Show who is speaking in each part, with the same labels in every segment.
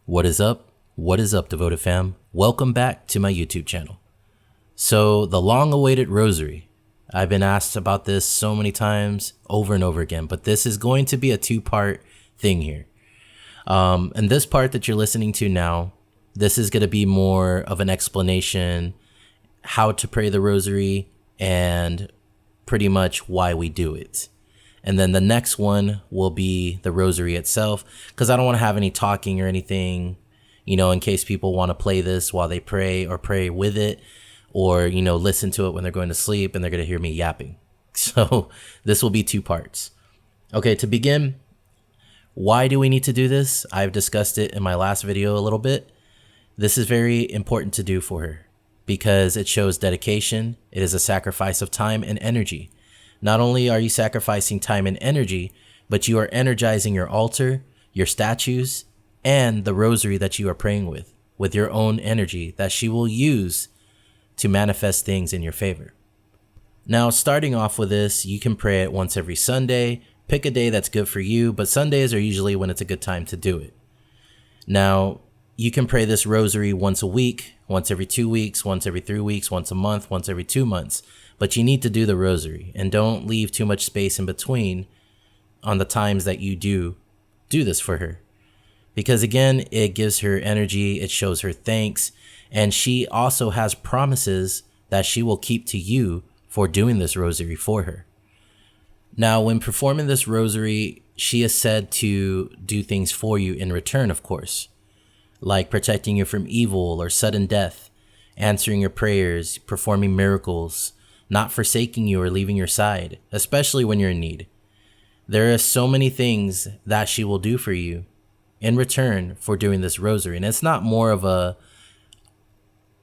Speaker 1: What is up? What is up, Devoted fam? Welcome back to my YouTube channel. So, the long-awaited Rosary. I've been asked about this so many times over and over again, but this is going to be a two-part thing here. And this part that you're listening to now, this is going to be more of an explanation how to pray the Rosary and pretty much why we do it. And then the next one will be the Rosary itself, because I don't want to have any talking or anything, in case people want to play this while they pray or pray with it, or, listen to it when they're going to sleep and they're going to hear me yapping. So this will be two parts. Okay, to begin, why do we need to do this? I've discussed it in my last video a little bit. This is very important to do for her because it shows dedication. It is a sacrifice of time and energy. Not only are you sacrificing time and energy, but you are energizing your altar, your statues, and the rosary that you are praying with your own energy that she will use to manifest things in your favor. Now, starting off with this, you can pray it once every Sunday. Pick a day that's good for you, but Sundays are usually when it's a good time to do it. Now, you can pray this rosary once a week, once every 2 weeks, once every 3 weeks, once a month, once every 2 months. But you need to do the rosary and don't leave too much space in between on the times that you do this for her. Because again, it gives her energy, it shows her thanks, and she also has promises that she will keep to you for doing this rosary for her. Now, when performing this rosary, she is said to do things for you in return, of course, like protecting you from evil or sudden death, answering your prayers, performing miracles, not forsaking you or leaving your side, especially when you're in need. There are so many things that she will do for you in return for doing this rosary. And it's not more of a,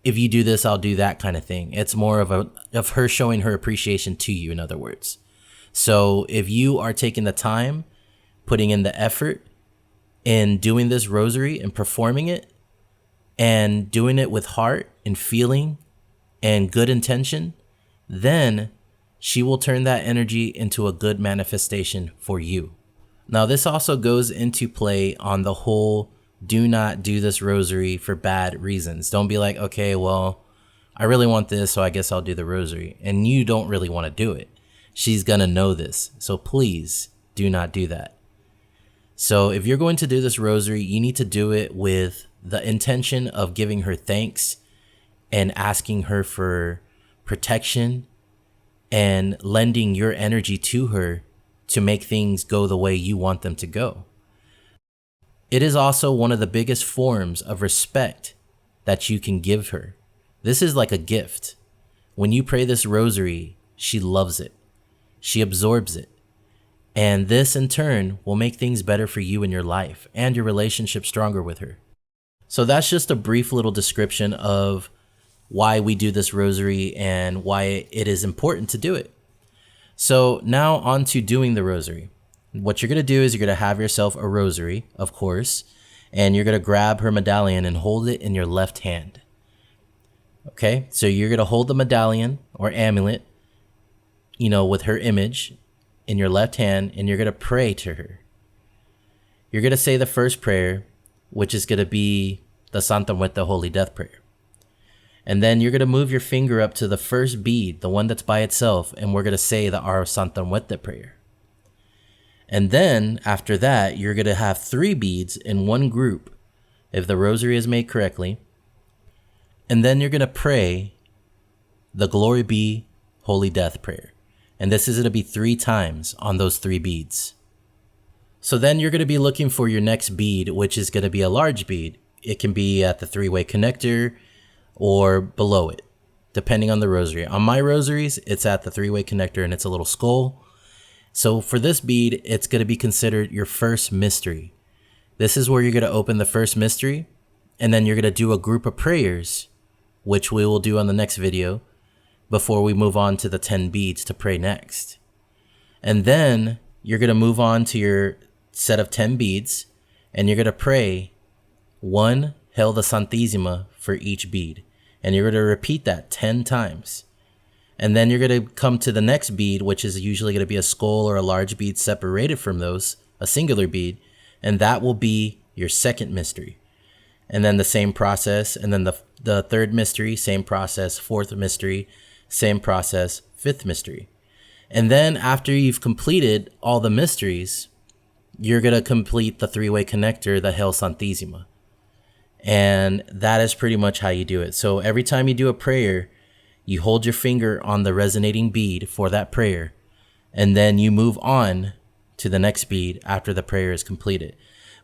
Speaker 1: if you do this, I'll do that kind of thing. It's more of her showing her appreciation to you, in other words. So if you are taking the time, putting in the effort in doing this rosary and performing it and doing it with heart and feeling and good intention, then she will turn that energy into a good manifestation for you. Now, this also goes into play on the whole do not do this rosary for bad reasons. Don't be like, okay, well, I really want this, so I guess I'll do the rosary. And you don't really want to do it. She's going to know this. So please do not do that. So if you're going to do this rosary, you need to do it with the intention of giving her thanks and asking her for protection and lending your energy to her to make things go the way you want them to go. It is also one of the biggest forms of respect that you can give her. This is like a gift. When you pray this rosary, she loves it. She absorbs it. And this in turn will make things better for you in your life and your relationship stronger with her. So that's just a brief little description of why we do this rosary and why it is important to do it. So now on to doing the rosary. What you're going to do is you're going to have yourself a rosary, of course, and you're going to grab her medallion and hold it in your left hand. Okay, so you're going to hold the medallion or amulet, with her image in your left hand, and you're going to pray to her. You're going to say the first prayer, which is going to be the Santa Muerte Holy Death prayer. And then you're going to move your finger up to the first bead, the one that's by itself, and we're going to say the Our Santa Muerte prayer. And then after that, you're going to have 3 beads in one group, if the rosary is made correctly. And then you're going to pray the Glory Be Holy Death prayer. And this is going to be 3 times on those 3 beads. So then you're going to be looking for your next bead, which is going to be a large bead. It can be at the 3-way connector or below it, depending on the rosary. On my rosaries, it's at the 3-way connector and it's a little skull. So for this bead, it's going to be considered your first mystery. This is where you're going to open the first mystery, and then you're going to do a group of prayers, which we will do on the next video, before we move on to the 10 beads to pray next. And then you're going to move on to your set of 10 beads, and you're going to pray 1 Hail the Santissima for each bead. And you're going to repeat that 10 times. And then you're going to come to the next bead, which is usually going to be a skull or a large bead separated from those, a singular bead, and that will be your second mystery. and then the same process, and then the third mystery, same process, fourth mystery, same process, fifth mystery. And then after you've completed all the mysteries, you're going to complete the three-way connector, the Hail Santissima. And that is pretty much how you do it. So every time you do a prayer, you hold your finger on the resonating bead for that prayer, and then you move on to the next bead after the prayer is completed.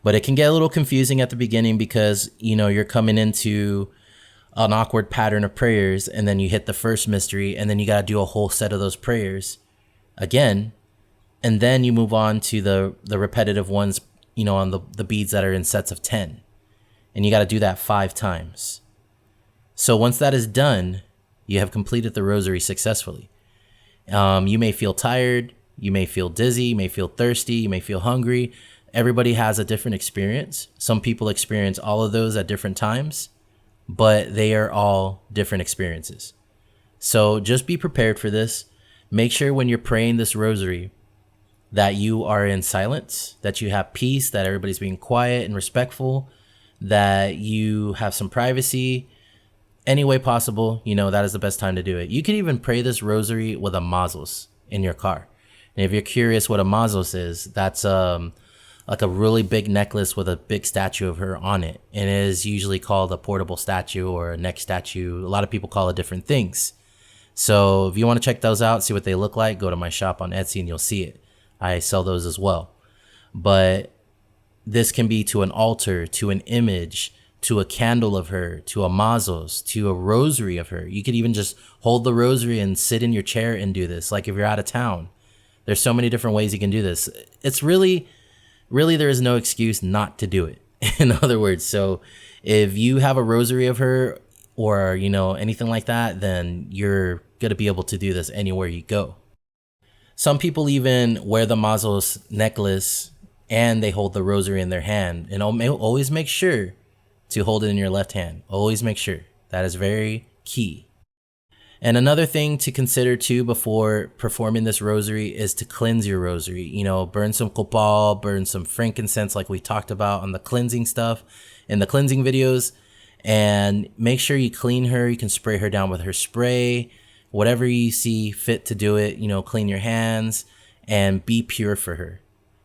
Speaker 1: But it can get a little confusing at the beginning because, you're coming into an awkward pattern of prayers, and then you hit the first mystery, and then you got to do a whole set of those prayers again. And then you move on to the repetitive ones, on the beads that are in sets of 10. And you got to do that 5 times. So once that is done, you have completed the rosary successfully. You may feel tired, you may feel dizzy, you may feel thirsty, you may feel hungry. Everybody has a different experience. Some people experience all of those at different times, but they are all different experiences. So just be prepared for this. Make sure when you're praying this rosary that you are in silence, that you have peace, that everybody's being quiet and respectful, that you have some privacy. Any way possible, that is the best time to do it. You can even pray this rosary with a mazos in your car. And if you're curious what a mazos is, that's like a really big necklace with a big statue of her on it. And it is usually called a portable statue or a neck statue. A lot of people call it different things. So if you want to check those out, see what they look like, go to my shop on Etsy and you'll see it. I sell those as well. But this can be to an altar, to an image, to a candle of her, to a mazos, to a rosary of her. You could even just hold the rosary and sit in your chair and do this. Like if you're out of town, there's so many different ways you can do this. It's really, there is no excuse not to do it. In other words, so if you have a rosary of her or, anything like that, then you're going to be able to do this anywhere you go. Some people even wear the mazos necklace and they hold the rosary in their hand. And always make sure to hold it in your left hand. Always make sure. That is very key. And another thing to consider too before performing this rosary is to cleanse your rosary. Burn some copal, burn some frankincense like we talked about on the cleansing stuff in the cleansing videos. And make sure you clean her. You can spray her down with her spray. Whatever you see fit to do it, clean your hands and be pure for her.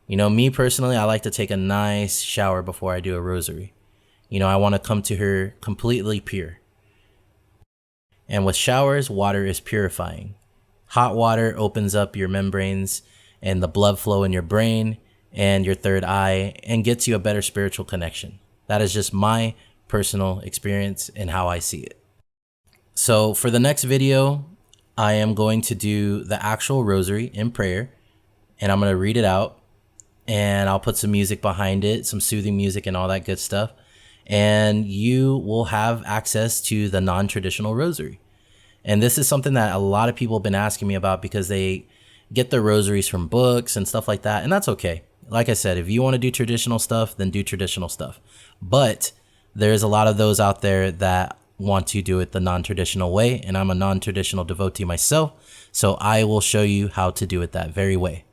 Speaker 1: Me personally, I like to take a nice shower before I do a rosary. I want to come to her completely pure. And with showers, water is purifying. Hot water opens up your membranes and the blood flow in your brain and your third eye and gets you a better spiritual connection. That is just my personal experience and how I see it. So for the next video, I am going to do the actual rosary in prayer, and I'm going to read it out, and I'll put some music behind it, some soothing music and all that good stuff. And you will have access to the non-traditional rosary. And this is something that a lot of people have been asking me about because they get their rosaries from books and stuff like that. And that's okay. Like I said, if you want to do traditional stuff, then do traditional stuff. But there's a lot of those out there that want to do it the non-traditional way. And I'm a non-traditional devotee myself. So I will show you how to do it that very way.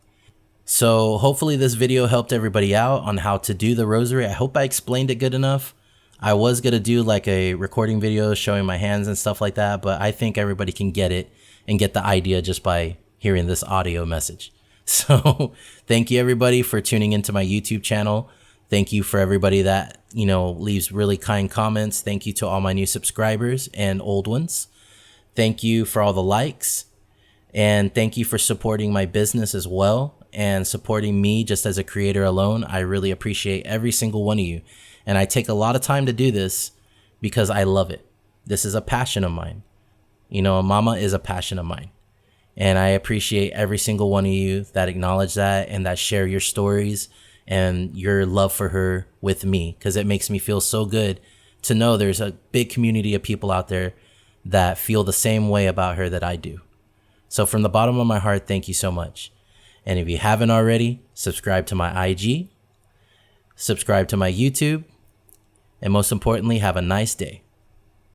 Speaker 1: So hopefully this video helped everybody out on how to do the rosary. I hope I explained it good enough. I was going to do like a recording video showing my hands and stuff like that, but I think everybody can get it and get the idea just by hearing this audio message. So thank you everybody for tuning into my YouTube channel. Thank you for everybody that, leaves really kind comments. Thank you to all my new subscribers and old ones. Thank you for all the likes, and thank you for supporting my business as well and supporting me just as a creator alone. I really appreciate every single one of you. And I take a lot of time to do this because I love it. This is a passion of mine. Mama is a passion of mine. And I appreciate every single one of you that acknowledge that and that share your stories and your love for her with me, because it makes me feel so good to know there's a big community of people out there that feel the same way about her that I do. So from the bottom of my heart, thank you so much. And if you haven't already, subscribe to my IG, subscribe to my YouTube, and most importantly, have a nice day.